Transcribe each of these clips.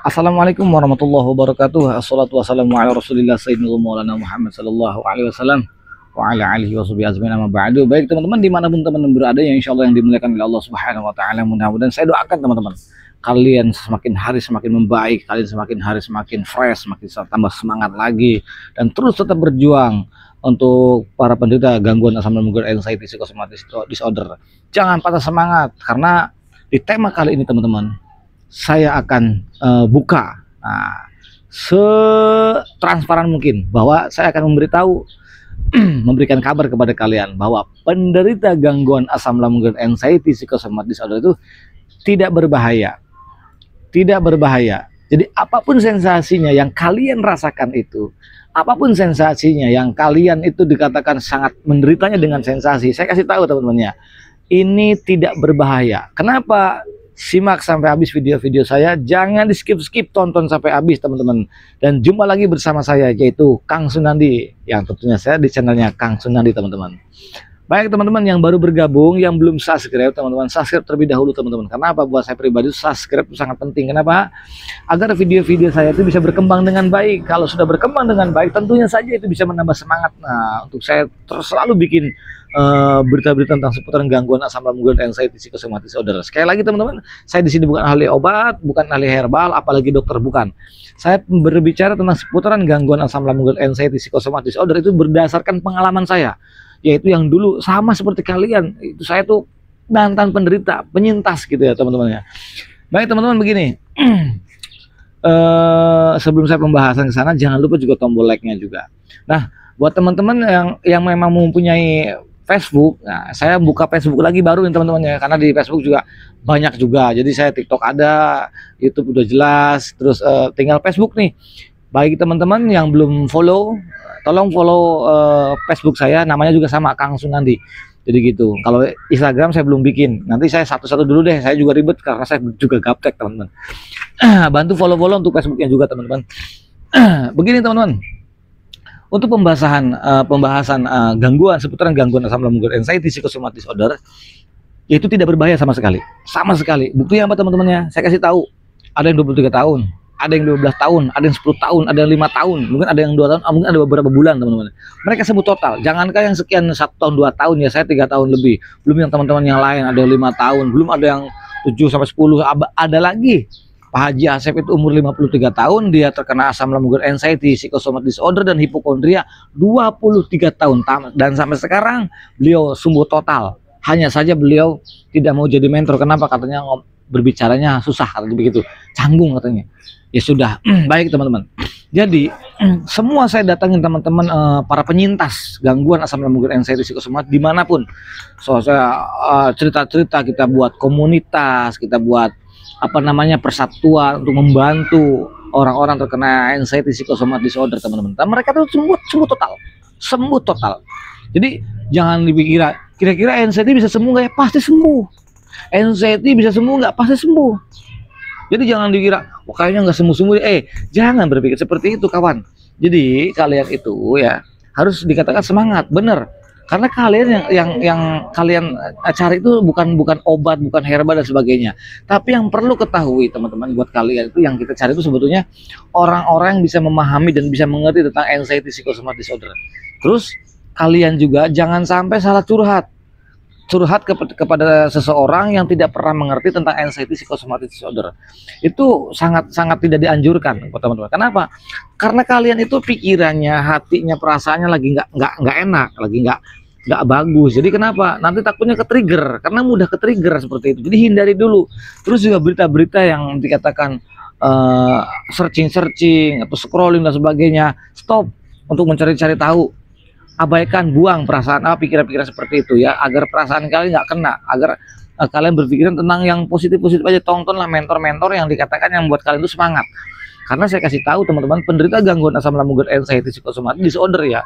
Assalamualaikum warahmatullahi wabarakatuh. Assalatu wassalamu ala Rasulillah Sayyidina Maulana Muhammad sallallahu alaihi wasallam wa ala alihi wa sahbihi ajmain amma ba'du. Baik teman-teman, dimanapun teman-teman berada yang insyaallah yang dimuliakan oleh Allah Subhanahu wa taala, mudah-mudahan saya doakan teman-teman kalian semakin hari semakin membaik, kalian semakin hari semakin fresh, semakin tambah semangat lagi, dan terus tetap berjuang untuk para penderita gangguan asam lambung dan anxiety psychosomatic disorder. Jangan patah semangat, karena di tema kali ini teman-teman saya akan buka setransparan mungkin bahwa saya akan memberitahu memberikan kabar kepada kalian bahwa penderita gangguan asam lambung dan anxiety psychosomatic disorder itu tidak berbahaya. Tidak berbahaya. Jadi apapun sensasinya yang kalian rasakan itu, apapun sensasinya yang kalian itu dikatakan sangat menderitanya dengan sensasi, saya kasih tahu teman-teman ya, ini tidak berbahaya. Kenapa? Simak sampai habis video-video saya, jangan di skip-skip, tonton sampai habis teman-teman. Dan jumpa lagi bersama saya, yaitu Kang Sunandi, yang tentunya saya di channelnya Kang Sunandi teman-teman. Baik teman-teman yang baru bergabung, yang belum subscribe, teman-teman subscribe terlebih dahulu teman-teman. Karena apa? Buat saya pribadi subscribe itu sangat penting. Kenapa? Agar video-video saya itu bisa berkembang dengan baik. Kalau sudah berkembang dengan baik, tentunya saja itu bisa menambah semangat. Nah, untuk saya terus selalu bikin berita-berita tentang seputaran gangguan asam lambung dan anxiety psychosomatic disorder. Sekali lagi teman-teman, saya di sini bukan ahli obat, bukan ahli herbal, apalagi dokter, bukan. Saya berbicara tentang seputaran gangguan asam lambung dan anxiety psychosomatic disorder itu berdasarkan pengalaman saya, yaitu yang dulu sama seperti kalian, itu saya tuh mantan penderita, penyintas gitu ya teman-teman ya. Baik teman-teman, begini. Sebelum saya pembahasan ke sana, jangan lupa juga tombol like-nya juga. Nah, buat teman-teman yang memang mempunyai Facebook, nah saya buka Facebook lagi baru nih teman-teman ya, karena di Facebook juga banyak juga. Jadi saya TikTok ada, YouTube udah jelas, terus tinggal Facebook nih. Bagi teman-teman yang belum follow, tolong follow Facebook saya, namanya juga sama, Kang Sunandi. Jadi gitu. Kalau Instagram saya belum bikin, nanti saya satu-satu dulu deh, saya juga ribet karena saya juga gaptek teman-teman. Bantu follow-follow untuk Facebooknya juga teman-teman. Begini teman-teman, untuk pembahasan gangguan seputaran gangguan asam lambung dan anxiety psychosomatic disorder, yaitu tidak berbahaya sama sekali. Sama sekali. Buktinya apa teman-temannya? Saya kasih tahu. Ada yang 23 tahun, ada yang 12 tahun, ada yang 10 tahun, ada yang 5 tahun, mungkin ada yang 2 tahun, mungkin ada beberapa bulan teman-teman. Mereka sembuh total. Jangankan yang sekian 1 tahun 2 tahun ya, saya 3 tahun lebih. Belum yang teman-teman yang lain ada yang 5 tahun, belum ada yang 7 sampai 10, ada lagi. Pak Haji Asep itu umur 53 tahun, dia terkena asam lambung dan anxiety psychosomatic disorder dan hipokondria 23 tahun, dan sampai sekarang beliau sembuh total. Hanya saja beliau tidak mau jadi mentor. Kenapa? Katanya berbicaranya susah, katanya begitu, canggung katanya. Ya sudah. Baik teman-teman, jadi semua saya datangin teman-teman para penyintas gangguan asam lambung dan anxiety psychosomatic dimanapun. So saya cerita-cerita, kita buat komunitas, kita buat persatuan untuk membantu orang-orang terkena anxiety psychosomatic disorder teman-teman. Mereka tuh sembuh total. Jadi jangan dipikir kira-kira anxiety bisa sembuh nggak ya? Pasti sembuh. Anxiety bisa sembuh nggak? Pasti sembuh. Jadi jangan dikira kayaknya nggak sembuh-sembuh. Jangan berpikir seperti itu kawan. Jadi kalian itu ya harus dikatakan semangat, bener. Karena kalian yang kalian cari itu bukan obat, bukan herbal dan sebagainya. Tapi yang perlu ketahui teman-teman, buat kalian itu yang kita cari itu sebetulnya orang-orang yang bisa memahami dan bisa mengerti tentang anxiety psychosomatic disorder. Terus kalian juga jangan sampai salah curhat kepada seseorang yang tidak pernah mengerti tentang anxiety psychosomatic disorder. Itu sangat tidak dianjurkan teman-teman. Kenapa? Karena kalian itu pikirannya, hatinya, perasaannya lagi nggak enak, lagi nggak bagus. Jadi kenapa? Nanti takutnya ke-trigger, karena mudah ke-trigger seperti itu. Jadi hindari dulu. Terus juga berita-berita yang dikatakan searching atau scrolling dan sebagainya, stop untuk mencari-cari tahu. Abaikan, buang perasaan pikiran-pikiran seperti itu ya, agar perasaan kalian nggak kena, agar kalian berpikiran tentang yang positif-positif aja. Tontonlah mentor-mentor yang dikatakan yang buat kalian itu semangat. Karena saya kasih tahu teman-teman, penderita gangguan asam lambung dan anxiety psychosomatic disorder ya,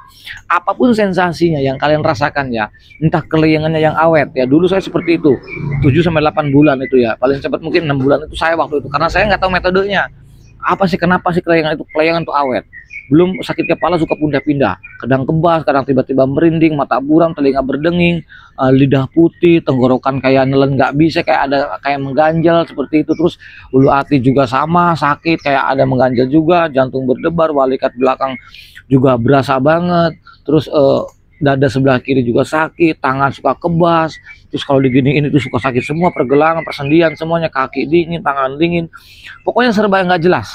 apapun sensasinya yang kalian rasakan ya, entah kelayangannya yang awet ya, dulu saya seperti itu 7 sampai 8 bulan itu ya, paling cepat mungkin 6 bulan itu saya waktu itu, karena saya nggak tahu metodenya apa sih, kenapa sih kelayangan itu awet. Belum sakit kepala suka pindah-pindah, kadang kebas, kadang tiba-tiba merinding, mata buram, telinga berdenging, lidah putih, tenggorokan kayak nelen nggak bisa, kayak ada kayak mengganjal seperti itu. Terus ulu hati juga sama sakit, kayak ada mengganjal juga, jantung berdebar, walikat belakang juga berasa banget. Terus dada sebelah kiri juga sakit, tangan suka kebas, terus kalau diginiin itu suka sakit semua, pergelangan, persendian, semuanya, kaki dingin, tangan dingin, pokoknya serba nggak jelas.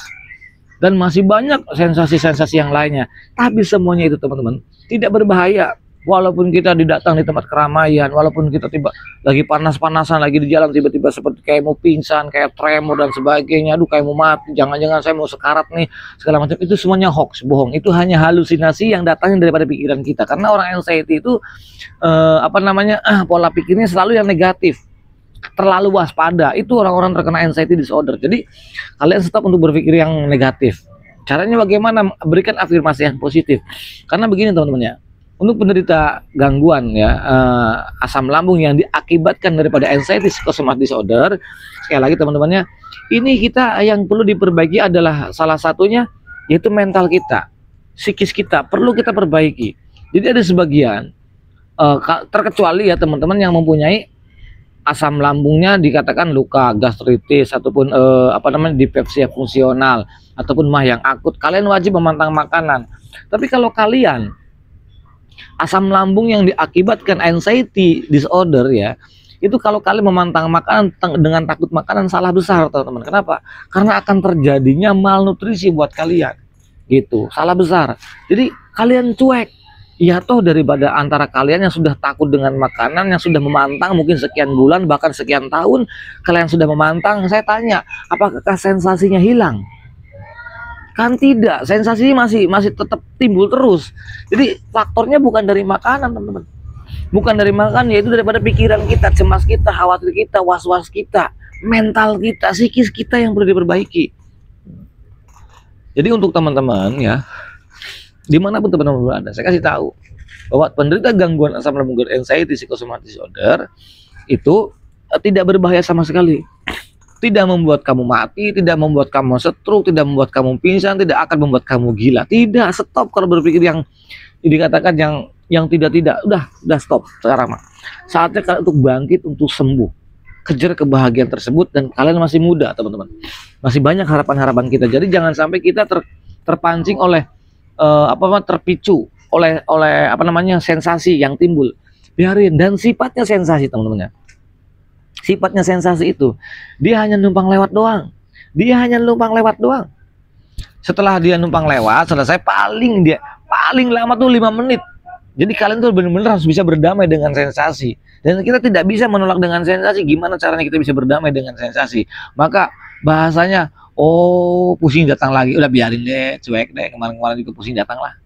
Dan masih banyak sensasi-sensasi yang lainnya, tapi semuanya itu teman-teman tidak berbahaya. Walaupun kita didatang di tempat keramaian, walaupun kita tiba lagi panas-panasan, lagi di jalan, tiba-tiba seperti kayak mau pingsan, kayak tremor dan sebagainya, aduh kayak mau mati, jangan-jangan saya mau sekarat nih, segala macam, itu semuanya hoax, bohong. Itu hanya halusinasi yang datangnya daripada pikiran kita. Karena orang anxiety itu pola pikirnya selalu yang negatif, terlalu waspada. Itu orang-orang terkena anxiety disorder. Jadi kalian stop untuk berpikir yang negatif. Caranya bagaimana? Berikan afirmasi yang positif. Karena begini teman-teman ya, untuk penderita gangguan ya asam lambung yang diakibatkan daripada anxiety psychosomatic disorder, sekali lagi teman-temannya, ini kita yang perlu diperbaiki adalah salah satunya yaitu mental kita, psikis kita perlu kita perbaiki. Jadi ada sebagian terkecuali ya teman-teman yang mempunyai asam lambungnya dikatakan luka, gastritis, ataupun dispepsia fungsional, ataupun mah yang akut, kalian wajib memantang makanan. Tapi kalau kalian asam lambung yang diakibatkan anxiety disorder ya, itu kalau kalian memantang makanan dengan takut makanan, salah besar teman-teman. Kenapa? Karena akan terjadinya malnutrisi buat kalian, gitu, salah besar. Jadi kalian cuek. Ya toh daripada antara kalian yang sudah takut dengan makanan, yang sudah memantang mungkin sekian bulan bahkan sekian tahun, kalian sudah memantang, saya tanya, apakah sensasinya hilang? Kan tidak, sensasi masih tetap timbul terus. Jadi faktornya bukan dari makanan teman-teman, bukan dari makan, yaitu daripada pikiran kita, cemas kita, khawatir kita, was-was kita, mental kita, psikis kita yang perlu diperbaiki. Jadi untuk teman-teman ya, dimanapun teman-teman berada, saya kasih tahu bahwa penderita gangguan asam lambung anxiety psychosomatic disorder itu tidak berbahaya sama sekali. Tidak membuat kamu mati, tidak membuat kamu stroke, tidak membuat kamu pingsan, tidak akan membuat kamu gila. Tidak, stop kalau berpikir yang dikatakan yang tidak. Udah stop sekarang mah. Saatnya kalian untuk bangkit, untuk sembuh. Kejar kebahagiaan tersebut, dan kalian masih muda, teman-teman. Masih banyak harapan-harapan kita. Jadi jangan sampai kita terpancing oleh terpicu oleh sensasi yang timbul. Biarin, dan sifatnya sensasi, teman-teman ya. Sifatnya sensasi itu, dia hanya numpang lewat doang. Setelah dia numpang lewat, selesai, paling lama tuh 5 menit. Jadi kalian tuh benar-benar harus bisa berdamai dengan sensasi. Dan kita tidak bisa menolak dengan sensasi. Gimana caranya kita bisa berdamai dengan sensasi? Maka bahasanya, oh pusing datang lagi, udah biarin deh, cuek deh, kemarin-kemarin juga pusing datang lah,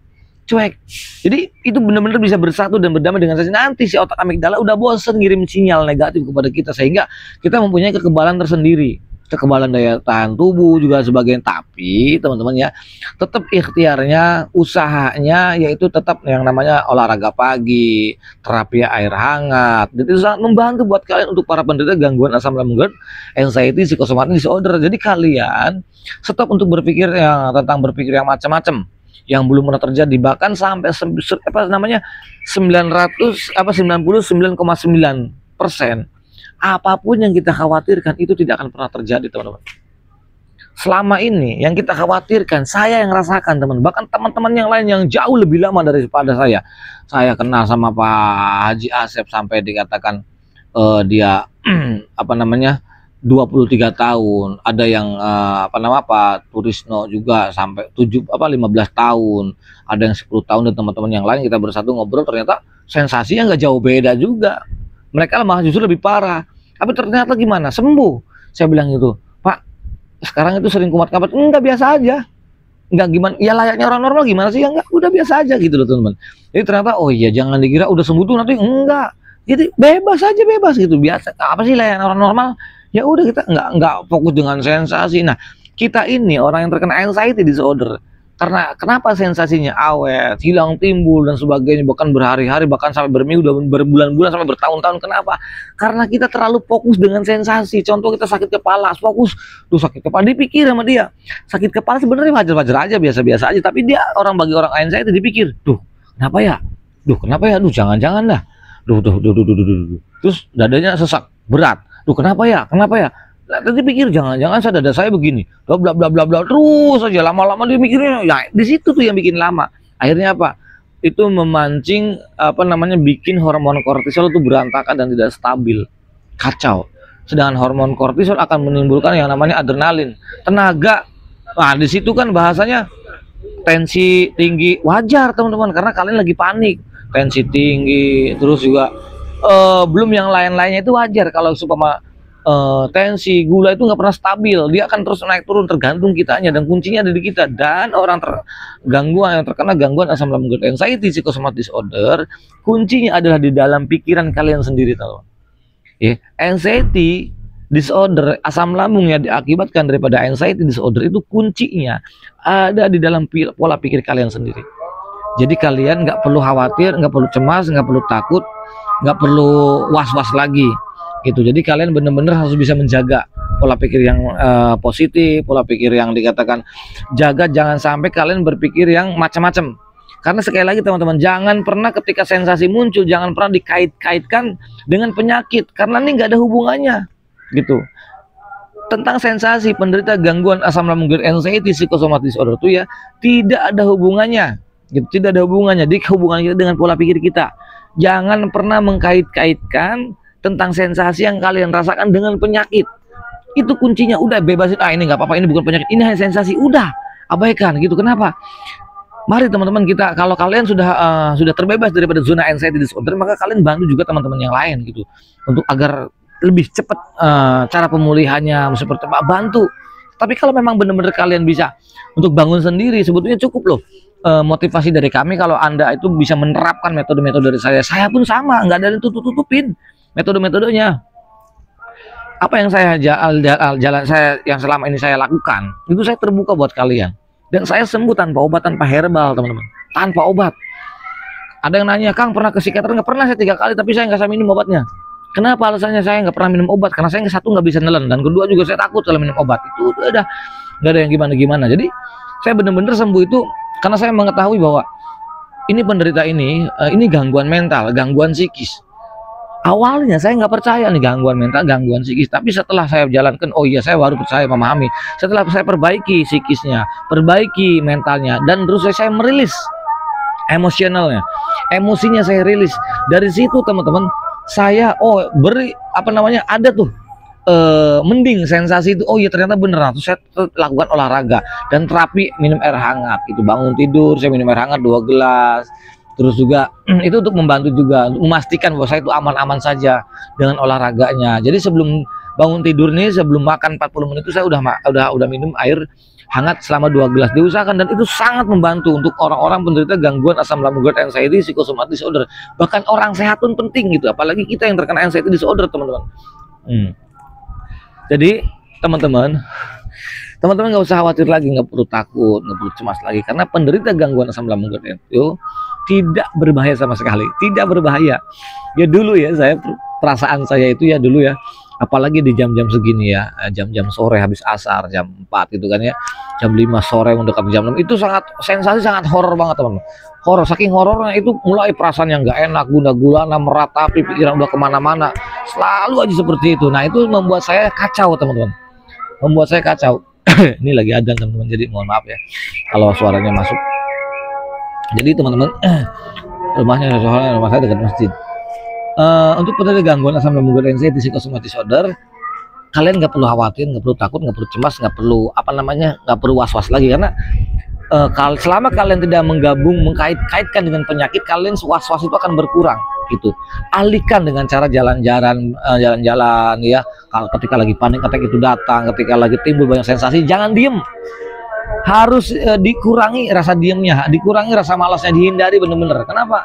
cuek. Jadi itu benar-benar bisa bersatu dan berdamai dengan sensasi. Nanti si otak amigdala udah bosen ngirim sinyal negatif kepada kita, sehingga kita mempunyai kekebalan tersendiri, kekebalan daya tahan tubuh juga sebagainya. Tapi teman-teman ya, tetap ikhtiarnya, usahanya yaitu tetap yang namanya olahraga pagi, terapi air hangat. Jadi itu sangat membantu buat kalian untuk para penderita gangguan asam lambung anxiety psychosomatic disorder. Jadi kalian stop untuk berpikir tentang berpikir yang macam-macam yang belum pernah terjadi, bahkan sampai 99,9% apapun yang kita khawatirkan itu tidak akan pernah terjadi, teman-teman. Selama ini yang kita khawatirkan, saya yang rasakan, teman, bahkan teman-teman yang lain yang jauh lebih lama daripada saya kenal sama Pak Haji Asep sampai dikatakan dia 23 tahun, ada yang Pak Turisno juga sampai 15 tahun, ada yang 10 tahun, dan teman-teman yang lain kita bersatu ngobrol, ternyata sensasinya nggak jauh beda juga. Mereka malah justru lebih parah. Tapi ternyata gimana? Sembuh. Saya bilang gitu, Pak, sekarang itu sering kumat-kamat, enggak, biasa aja. Enggak gimana, ya layaknya orang normal gimana sih? Ya enggak, udah biasa aja gitu loh teman-teman. Jadi ternyata, oh iya, jangan dikira udah sembuh tuh nanti enggak. Jadi bebas aja, bebas gitu, biasa. Apa sih layaknya orang normal? Ya udah, kita nggak fokus dengan sensasi. Nah, kita ini orang yang terkena anxiety disorder, Karena kenapa sensasinya awet, hilang timbul dan sebagainya, bahkan berhari-hari, bahkan sampai berminggu, berbulan-bulan, sampai bertahun-tahun. Kenapa? Karena kita terlalu fokus dengan sensasi. Contoh, kita sakit kepala, fokus tuh sakit kepala, dipikir sama dia. Sakit kepala sebenarnya wajar-wajar aja, biasa-biasa aja, tapi dia bagi orang lain saya itu dipikir, duh kenapa ya? Duh kenapa ya? Duh jangan-jangan dah. Duh. Terus dadanya sesak berat. Duh kenapa ya? Kenapa ya? Tadi pikir jangan-jangan saya dada saya begini, bla bla bla bla bla, terus aja lama-lama dia mikirnya, ya di situ tuh yang bikin lama. Akhirnya apa? Itu memancing bikin hormon kortisol itu berantakan dan tidak stabil, kacau. Sedangkan hormon kortisol akan menimbulkan yang namanya adrenalin, tenaga. Nah di situ kan bahasanya tensi tinggi, wajar teman-teman, karena kalian lagi panik, tensi tinggi, terus juga belum yang lain-lainnya itu wajar. Kalau supaya tensi, gula itu nggak pernah stabil, dia akan terus naik turun tergantung kitanya, dan kuncinya ada di kita. Dan orang yang terkena gangguan asam lambung gut anxiety psychosomatic disorder, kuncinya adalah di dalam pikiran kalian sendiri, tahu ya. Anxiety disorder, asam lambung yang diakibatkan daripada anxiety disorder itu kuncinya ada di dalam pola pikir kalian sendiri. Jadi kalian nggak perlu khawatir, nggak perlu cemas, nggak perlu takut, nggak perlu was-was lagi gitu. Jadi kalian benar-benar harus bisa menjaga pola pikir yang positif, pola pikir yang dikatakan jaga, jangan sampai kalian berpikir yang macam-macam. Karena sekali lagi teman-teman, jangan pernah ketika sensasi muncul, jangan pernah dikait-kaitkan dengan penyakit, karena ini nggak ada hubungannya gitu. Tentang sensasi penderita gangguan asam lambung gut anxiety psychosomatic disorder itu ya tidak ada hubungannya gitu, tidak ada hubungannya di hubungan kita dengan pola pikir kita. Jangan pernah mengkait-kaitkan tentang sensasi yang kalian rasakan dengan penyakit. Itu kuncinya, udah bebasin, ini nggak apa-apa, ini bukan penyakit, ini hanya sensasi, udah abaikan gitu. Kenapa? Mari teman-teman, kita kalau kalian sudah terbebas daripada zona anxiety disorder, maka kalian bantu juga teman-teman yang lain gitu, untuk agar lebih cepat cara pemulihannya, seperti apa, bantu. Tapi kalau memang benar-benar kalian bisa untuk bangun sendiri, sebetulnya cukup loh motivasi dari kami. Kalau Anda itu bisa menerapkan metode-metode dari saya pun sama, nggak ada yang tutup-tutupin metode-metodenya. Apa yang saya yang selama ini saya lakukan, itu saya terbuka buat kalian, dan saya sembuh tanpa obat, tanpa herbal teman-teman, tanpa obat. Ada yang nanya, Kang pernah ke psikiater? Nggak pernah, saya 3 kali, tapi saya nggak minum obatnya. Kenapa alasannya saya nggak pernah minum obat? Karena saya satu nggak bisa nelen, dan kedua juga saya takut kalau minum obat. Itu udah nggak ada yang gimana-gimana. Jadi saya benar-benar sembuh itu karena saya mengetahui bahwa ini penderita ini gangguan mental, gangguan psikis. Awalnya saya nggak percaya nih gangguan mental, gangguan psikis, tapi setelah saya jalankan, oh iya, saya baru percaya, memahami. Setelah saya perbaiki psikisnya, perbaiki mentalnya, dan terus saya merilis emosionalnya, emosinya saya rilis. Dari situ teman-teman, saya ada tuh mending sensasi itu, oh iya ternyata beneran. Terus saya lakukan olahraga dan terapi, minum air hangat gitu. Bangun tidur saya minum air hangat 2 gelas. Terus juga itu untuk membantu juga, untuk memastikan bahwa saya itu aman-aman saja dengan olahraganya. Jadi sebelum bangun tidur nih, sebelum makan 40 menit itu saya udah minum air hangat selama 2 gelas. Diusahakan, dan itu sangat membantu untuk orang-orang penderita gangguan asam lambung gut anxiety psychosomatic disorder. Bahkan orang sehat pun penting gitu, apalagi kita yang terkena anxiety disorder teman-teman. Jadi teman-teman nggak usah khawatir lagi, nggak perlu takut, nggak perlu cemas lagi, karena penderita gangguan asam lambung gut itu tidak berbahaya sama sekali, tidak berbahaya. Ya dulu ya, perasaan saya itu ya dulu ya, apalagi di jam-jam segini ya, jam-jam sore habis asar, jam 4 gitu kan ya, jam 5 sore mendekat jam 6, itu sensasi sangat horor banget teman-teman. Horor, saking horornya itu mulai perasaan yang nggak enak, guna-gulana, meratapi, pikiran udah kemana-mana, selalu aja seperti itu. Nah itu membuat saya kacau teman-teman, membuat saya kacau. Ini lagi adzan teman-teman, jadi mohon maaf ya kalau suaranya masuk. Jadi teman-teman, rumah saya dekat masjid. Untuk penderita gangguan asam lambung gut anxiety psychosomatic disorder, kalian nggak perlu khawatir, nggak perlu takut, nggak perlu cemas, nggak perlu was-was lagi, karena selama kalian tidak mengkait-kaitkan dengan penyakit, kalian was-was itu akan berkurang gitu. Alihkan dengan cara jalan-jalan ya. Kalau ketika lagi panik attack itu datang, ketika lagi timbul banyak sensasi, jangan diem. Harus dikurangi rasa diamnya, dikurangi rasa malasnya, dihindari bener-bener. Kenapa?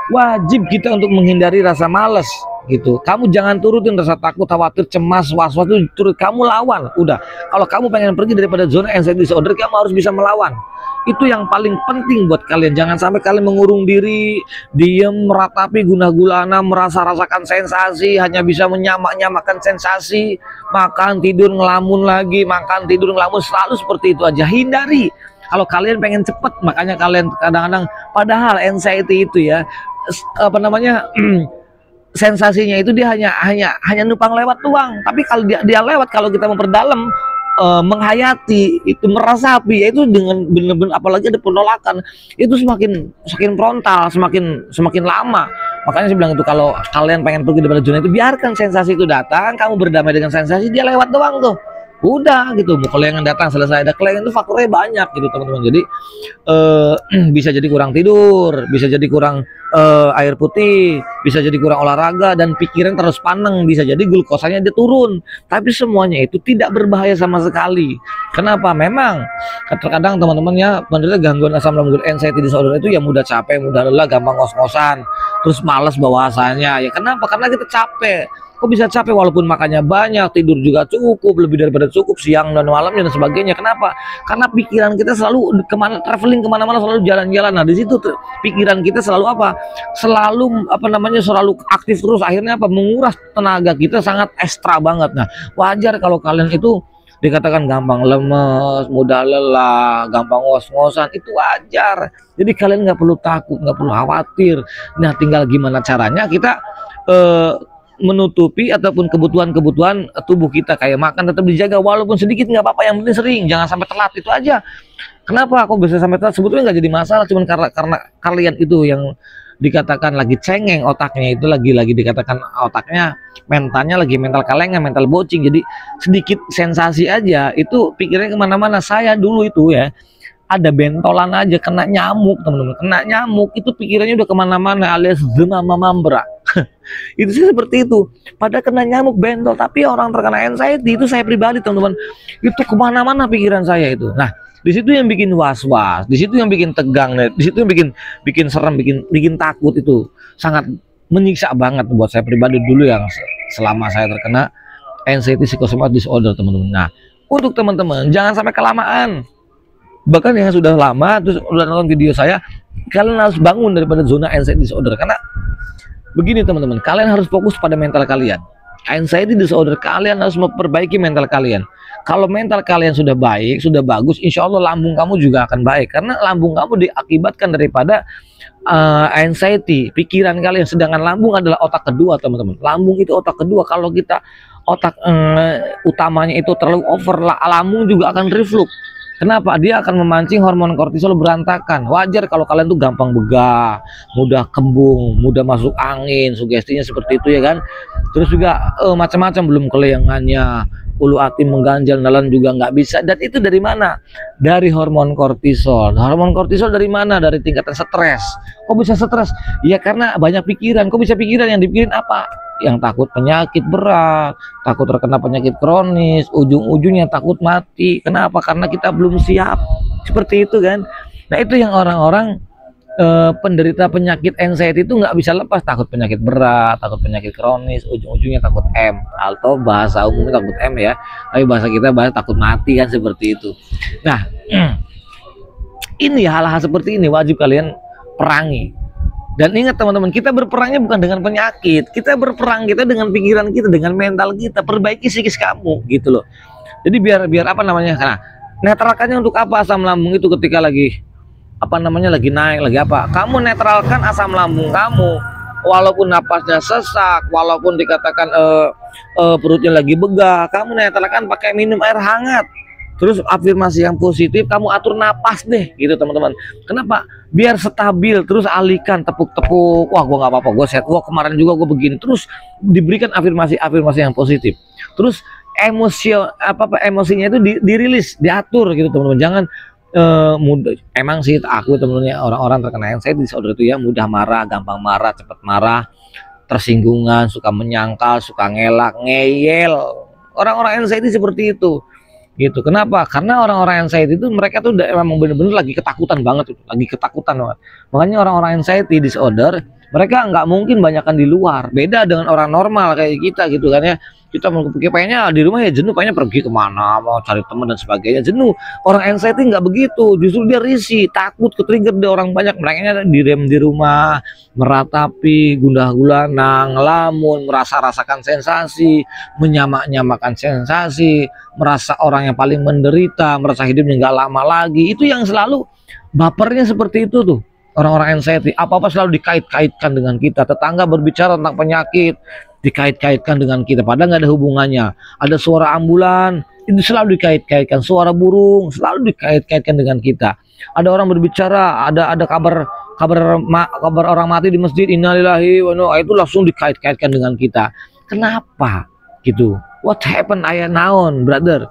Wajib kita untuk menghindari rasa malas gitu. Kamu jangan turutin rasa takut, khawatir, cemas, was-was itu kamu lawan. Udah, kalau kamu pengen pergi daripada zona anxiety disorder, kamu harus bisa melawan. Itu yang paling penting buat kalian. Jangan sampai kalian mengurung diri, diem, meratapi, gundah gulana, merasa rasakan sensasi, hanya bisa menyamak-nyamakan sensasi, makan, tidur, ngelamun lagi, makan, tidur, ngelamun, selalu seperti itu aja. Hindari. Kalau kalian pengen cepet, makanya kalian kadang-kadang, padahal anxiety itu ya, apa namanya, sensasinya itu dia hanya numpang lewat doang. Tapi kalau dia lewat, kalau kita memperdalam, menghayati itu, merasapi, yaitu dengan benar-benar, apalagi ada penolakan, itu semakin frontal, semakin lama. Makanya saya bilang itu, kalau kalian pengen pergi daripada zona itu, biarkan sensasi itu datang, kamu berdamai dengan sensasi, dia lewat doang tuh, udah gitu. Mau kelengan datang, selesai. Ada kelengan itu faktornya banyak gitu teman-teman. Jadi bisa jadi kurang tidur, bisa jadi kurang air putih, bisa jadi kurang olahraga, dan pikiran terus paneng, bisa jadi glukosanya dia turun. Tapi semuanya itu tidak berbahaya sama sekali. Kenapa? Memang terkadang teman-temannya menderita gangguan asam lambung, anxiety disorder itu ya mudah capek, mudah lelah, gampang ngos-ngosan, terus malas bawasannya. Ya kenapa? Karena kita capek. Kok bisa capek walaupun makannya banyak, tidur juga cukup, lebih daripada cukup, siang dan malamnya dan sebagainya. Kenapa? Karena pikiran kita selalu traveling kemana-mana, selalu jalan-jalan. Nah di situ pikiran kita selalu apa? Selalu apa namanya? Selalu aktif terus. Akhirnya apa? Menguras tenaga kita sangat ekstra banget. Nah wajar kalau kalian itu dikatakan gampang lemes, mudah lelah, gampang ngos-ngosan, itu wajar. Jadi kalian nggak perlu takut, nggak perlu khawatir. Nah tinggal gimana caranya kita menutupi ataupun kebutuhan tubuh kita, kayak makan tetap dijaga walaupun sedikit nggak apa-apa, yang penting sering, jangan sampai telat, itu aja. Kenapa aku bisa sampai telat? Sebetulnya nggak jadi masalah, cuman karena kalian itu yang dikatakan lagi cengeng otaknya, itu lagi dikatakan otaknya, mentalnya lagi mental kalengan, mental bocing. Jadi sedikit sensasi aja itu pikirannya kemana-mana. Saya dulu itu ya, ada bentolan aja kena nyamuk teman-teman, kena nyamuk itu pikirannya udah kemana-mana, alias demam mambra. Itu sih seperti itu, pada kena nyamuk bentol. Tapi orang terkena anxiety itu, saya pribadi teman-teman, itu kemana-mana pikiran saya itu. Nah di situ yang bikin was-was, di situ yang bikin tegang, di situ yang bikin serem, bikin takut. Itu sangat menyiksa banget buat saya pribadi dulu yang selama saya terkena anxiety psychosomatic disorder teman-teman. Nah untuk teman-teman jangan sampai kelamaan. Bahkan yang sudah lama terus udah nonton video saya, kalian harus bangun daripada zona anxiety disorder. Karena begini teman-teman, kalian harus fokus pada mental kalian. Anxiety disorder, kalian harus memperbaiki mental kalian. Kalau mental kalian sudah baik, sudah bagus, insya Allah lambung kamu juga akan baik. Karena lambung kamu diakibatkan daripada anxiety, pikiran kalian. Sedangkan lambung adalah otak kedua teman-teman. Lambung itu otak kedua. Kalau kita otak utamanya itu terlalu over, lambung juga akan reflux. Kenapa? Dia akan memancing hormon kortisol berantakan. Wajar kalau kalian tuh gampang begah, mudah kembung, mudah masuk angin, sugestinya seperti itu ya kan. Terus juga macam-macam, belum keleangannya, ulu hati mengganjal, nalan juga nggak bisa. Dan itu dari mana? Dari hormon kortisol. Hormon kortisol dari mana? Dari tingkatan stres. Kok bisa stres? Ya karena banyak pikiran. Kok bisa pikiran? Yang dipikirin apa? Yang takut penyakit berat, takut terkena penyakit kronis, ujung-ujungnya takut mati. Kenapa? Karena kita belum siap. Seperti itu kan. Nah itu yang orang-orang penderita penyakit anxiety itu nggak bisa lepas. Takut penyakit berat, takut penyakit kronis, ujung-ujungnya takut M, atau bahasa umumnya takut M ya, tapi bahasa kita bahasa takut mati kan, seperti itu. Nah ini hal-hal seperti ini wajib kalian perangi. Dan ingat teman-teman, kita berperangnya bukan dengan penyakit, kita berperang kita dengan pikiran kita, dengan mental kita. Perbaiki psikis kamu gitu loh. Jadi biar apa namanya, karena netralkannya untuk apa asam lambung itu ketika lagi apa namanya, lagi naik, lagi apa, kamu netralkan asam lambung kamu. Walaupun napasnya sesak, walaupun dikatakan perutnya lagi begah, kamu netralkan pakai minum air hangat. Terus afirmasi yang positif, kamu atur napas deh gitu teman-teman. Kenapa? Biar stabil. Terus alihkan, tepuk-tepuk, wah gua nggak apa-apa, gua sehat, wah kemarin juga gua begini. Terus diberikan afirmasi yang positif. Terus emosinya itu dirilis, diatur gitu teman-teman. Jangan mudah. Emang sih aku teman-teman, orang-orang terkena anxiety disorder itu ya mudah marah, gampang marah, cepat marah, tersinggungan, suka menyangkal, suka ngelak, ngeyel. Orang-orang anxiety seperti itu gitu. Kenapa? Karena orang-orang anxiety itu mereka tuh memang bener-bener lagi ketakutan banget, lagi ketakutan banget. Makanya orang-orang anxiety disorder Mereka nggak mungkin banyakan di luar. Beda dengan orang normal kayak kita gitu kan ya. Kita mau pengennya di rumah ya jenuh, pengennya pergi kemana, mau cari teman dan sebagainya, jenuh. Orang anxiety nggak begitu, justru dia risih, takut ke-trigger di orang banyak. Mereka direm di rumah, meratapi, gundah gulana, ngelamun, rasakan sensasi, menyamak-nyamakan sensasi, merasa orang yang paling menderita, merasa hidupnya nggak lama lagi. Itu yang selalu bapernya seperti itu tuh. Orang-orang anxiety, apa-apa selalu dikait-kaitkan dengan kita. Tetangga berbicara tentang penyakit, dikait-kaitkan dengan kita, padahal nggak ada hubungannya. Ada suara ambulan, itu selalu dikait-kaitkan. Suara burung selalu dikait-kaitkan dengan kita. Ada orang berbicara, ada kabar orang mati di masjid, innalillahi wa inna, itu langsung dikait-kaitkan dengan kita. Kenapa gitu? What happened ayah naon brother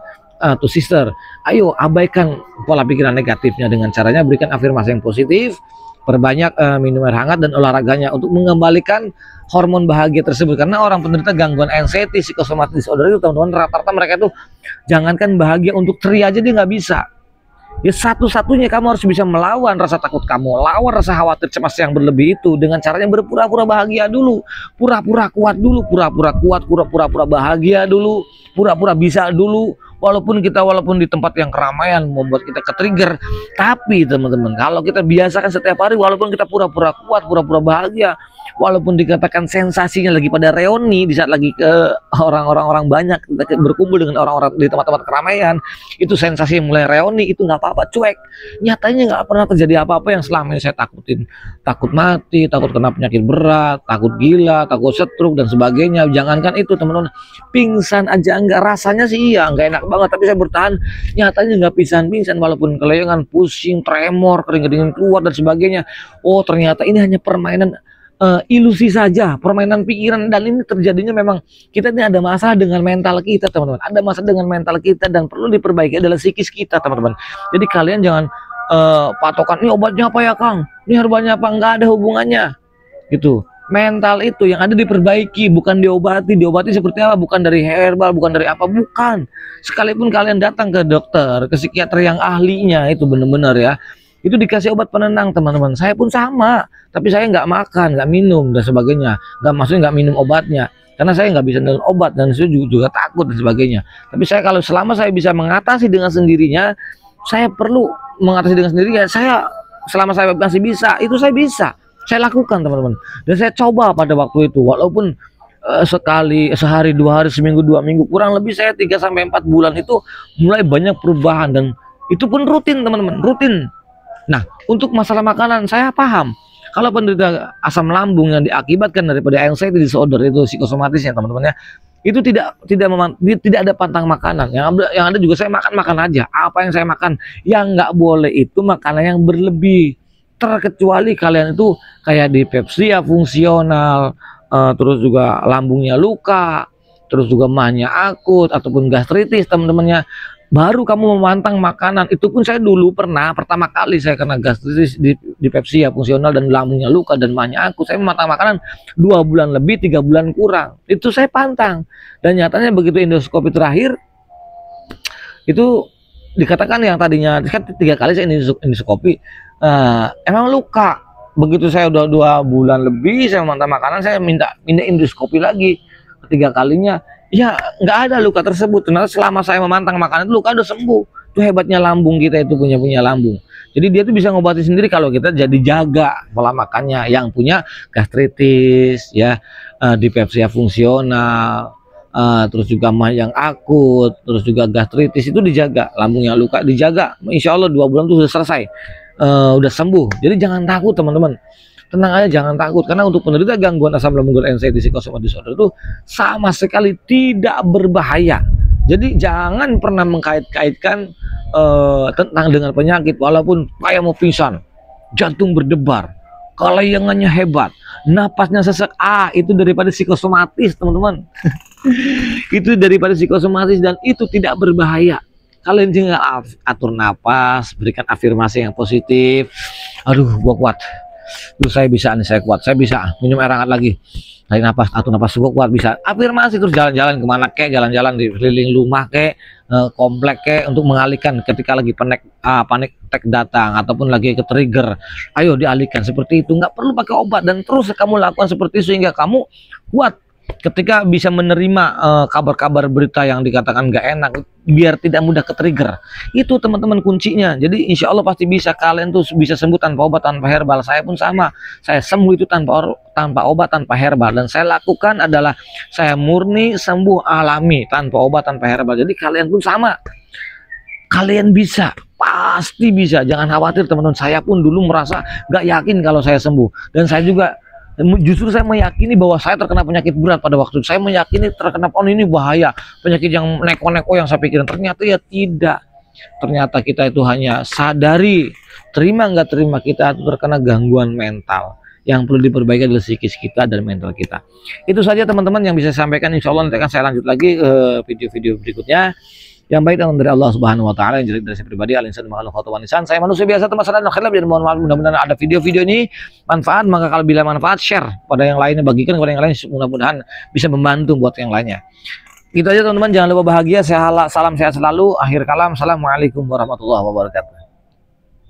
to sister? Ayo abaikan pola pikiran negatifnya dengan caranya berikan afirmasi yang positif, perbanyak minum air hangat dan olahraganya untuk mengembalikan hormon bahagia tersebut. Karena orang penderita gangguan anxiety, psychosomatic disorder itu teman-teman, rata-rata mereka itu jangankan bahagia, untuk ceria aja dia nggak bisa. Ya satu-satunya kamu harus bisa melawan rasa takut kamu, lawan rasa khawatir cemas yang berlebih itu dengan caranya berpura-pura bahagia dulu, pura-pura kuat dulu, pura-pura kuat, pura-pura bahagia dulu, pura-pura bisa dulu. Walaupun di tempat yang keramaian membuat kita ke-trigger, tapi teman-teman kalau kita biasakan setiap hari, walaupun kita pura-pura kuat, pura-pura bahagia, walaupun dikatakan sensasinya lagi pada reuni di saat lagi ke orang banyak, kita berkumpul dengan orang-orang di tempat-tempat keramaian, itu sensasi yang mulai reuni, itu nggak apa-apa, cuek. Nyatanya nggak pernah terjadi apa-apa yang selama ini saya takutin. Takut mati, takut kena penyakit berat, takut gila, takut stroke dan sebagainya. Jangankan itu teman-teman, pingsan aja enggak, rasanya sih iya nggak enak banget, tapi saya bertahan. Nyatanya nggak pingsan, walaupun kelayangan, pusing, tremor, kering-keringan keluar dan sebagainya. Oh ternyata ini hanya permainan ilusi saja, permainan pikiran, dan ini terjadinya memang kita ini ada masalah dengan mental kita teman-teman, ada masalah dengan mental kita dan perlu diperbaiki adalah psikis kita teman-teman. Jadi kalian jangan patokan ini obatnya apa ya Kang, ini herbanya apa, nggak ada hubungannya gitu. Mental itu yang ada diperbaiki, bukan diobati. Diobati seperti apa? Bukan dari herbal, bukan dari apa, bukan. Sekalipun kalian datang ke dokter, ke psikiater yang ahlinya itu benar-benar ya, itu dikasih obat penenang teman-teman. Saya pun sama, tapi saya nggak makan, nggak minum dan sebagainya. Maksudnya nggak minum obatnya, karena saya nggak bisa dengan obat dan saya juga takut dan sebagainya. Tapi saya kalau selama saya bisa mengatasi dengan sendirinya, saya perlu mengatasi dengan sendirinya. Saya selama saya masih bisa, itu saya bisa, saya lakukan teman-teman. Dan saya coba pada waktu itu, walaupun sekali, sehari, 2 hari, seminggu, 2 minggu, kurang lebih saya 3 sampai 4 bulan itu mulai banyak perubahan, dan itu pun rutin teman-teman, rutin. Nah, untuk masalah makanan saya paham. Kalau penderita asam lambung yang diakibatkan daripada anxiety disorder itu psikosomatisnya teman-teman ya, itu tidak ada pantang makanan. Yang ada juga saya makan aja. Apa yang saya makan, yang nggak boleh itu makanan yang berlebih. Terkecuali kalian itu kayak dispepsia fungsional, terus juga lambungnya luka, terus juga mahnya akut ataupun gastritis teman-temannya, baru kamu memantang makanan. Itu pun saya dulu pernah, pertama kali saya kena gastritis di pepsia fungsional dan lambungnya luka dan mahnya akut, saya memantang makanan 2 bulan lebih, 3 bulan kurang, itu saya pantang. Dan nyatanya begitu endoskopi terakhir, itu dikatakan yang tadinya kan 3 kali saya endoskopi, emang luka. Begitu saya udah 2 bulan lebih saya memantang makanan, saya minta endoskopi lagi, ketiga kalinya ya nggak ada luka tersebut. Ternyata selama saya memantang makanan itu luka udah sembuh. Itu hebatnya lambung kita, itu punya lambung. Jadi dia tuh bisa ngobati sendiri kalau kita jadi jaga pola makannya. Yang punya gastritis ya, dispepsia fungsional, terus juga mah yang akut, terus juga gastritis, itu dijaga. Lambungnya luka dijaga, insya Allah 2 bulan tuh sudah selesai, udah sembuh. Jadi jangan takut teman-teman, tenang aja, jangan takut. Karena untuk penderita gangguan asam lambung dan anxiety psychosomatic disorder itu sama sekali tidak berbahaya. Jadi jangan pernah mengkait-kaitkan tentang dengan penyakit. Walaupun kayak mau pingsan, jantung berdebar, kelayangannya hebat, napasnya sesak, itu daripada psikosomatis teman-teman. Itu daripada psikosomatis dan itu tidak berbahaya. Kalian tinggal atur napas, berikan afirmasi yang positif. Aduh, gua kuat. Duh, saya bisa nih, saya kuat, saya bisa minum air hangat lagi, tarik napas, atur napas, gua kuat, bisa. Afirmasi terus, jalan-jalan kemana kek, jalan-jalan di keliling rumah kek, komplek kayak untuk mengalihkan ketika lagi panic attack datang ataupun lagi ke trigger, ayo dialihkan seperti itu. Nggak perlu pakai obat dan terus kamu lakukan seperti itu sehingga kamu kuat ketika bisa menerima kabar-kabar berita yang dikatakan nggak enak, biar tidak mudah ke trigger. Itu teman-teman kuncinya. Jadi insya Allah pasti bisa, kalian tuh bisa sembuh tanpa obat, tanpa herbal. Saya pun sama, saya sembuh itu tanpa obat, tanpa herbal. Dan saya lakukan adalah saya murni sembuh alami tanpa obat, tanpa herbal. Jadi kalian pun sama, kalian bisa, pasti bisa. Jangan khawatir teman-teman. Saya pun dulu merasa nggak yakin kalau saya sembuh, dan saya juga justru saya meyakini bahwa saya terkena penyakit berat pada waktu itu. Saya meyakini terkena ini bahaya, penyakit yang neko-neko yang saya pikirin. Ternyata ya tidak. Ternyata kita itu hanya sadari, terima nggak terima, kita itu terkena gangguan mental. Yang perlu diperbaiki adalah psikis kita dan mental kita. Itu saja teman-teman yang bisa saya sampaikan. Insya Allah nanti akan saya lanjut lagi ke video-video berikutnya. Yang baik datang dari Allah Subhanahu wa taala, yang jelek dari saya pribadi. Al-insan makhluk khotwan insan. Saya manusia biasa, termasuk khilaf, dan mohon maaf. Mudah-mudahan ada video-video ini manfaat. Maka kalau bila manfaat, share pada yang lainnya, bagikan kepada yang lain, mudah-mudahan bisa membantu buat yang lainnya. Gitu aja teman-teman, jangan lupa bahagia, salam sehat selalu. Akhir kalam, assalamualaikum warahmatullahi wabarakatuh.